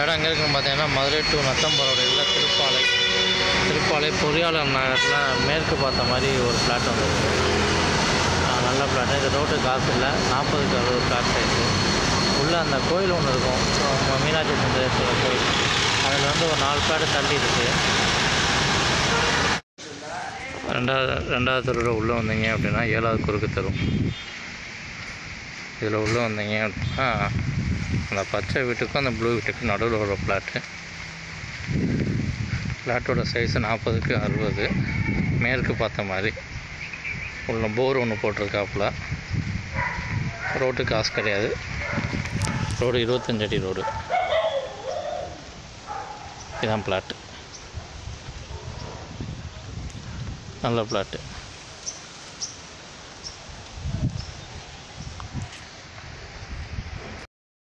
இடம் எங்கே இருக்குன்னு பார்த்தீங்கன்னா மதுரை டு நத்தம் ரோடு திருப்பாலை பொறியாளர் நகரில் மேற்கு பார்த்த மாதிரி ஒரு ஃப்ளாட் வந்துருக்கு. நல்ல ஃப்ளாட்டு. இந்த ரோட்டு காசு இல்லை, 40க்கு 60 ஃப்ளாட் சைஸு. உள்ளே அந்த கோயில் ஒன்று இருக்கும், மீனாட்சி சுந்தரேஸ்வரர் கோயில். அதில் வந்து ஒரு 4 ஃப்ளாட்டு தள்ளி இருக்குது. ரெண்டாவது தெருவில் உள்ளே வந்தீங்க அப்படின்னா 7வது குறுக்கு தெரு. இதில் உள்ளே வந்தீங்க அப்படின்னா அந்த பச்சை வீட்டுக்கும் அந்த ப்ளூ வீட்டுக்கும் நடுவில் உள்ள ஃப்ளாட்டு. ஃப்ளாட்டோட சைஸு 40க்கு 60. மேற்கு பார்த்த மாதிரி உள்ள போர் ஒன்று போட்டிருக்காப்புல. ரோட்டு காசு கிடையாது. ரோடு 25 அடி ரோடு. இதுதான் ஃப்ளாட்டு. நல்ல ஃப்ளாட்டு.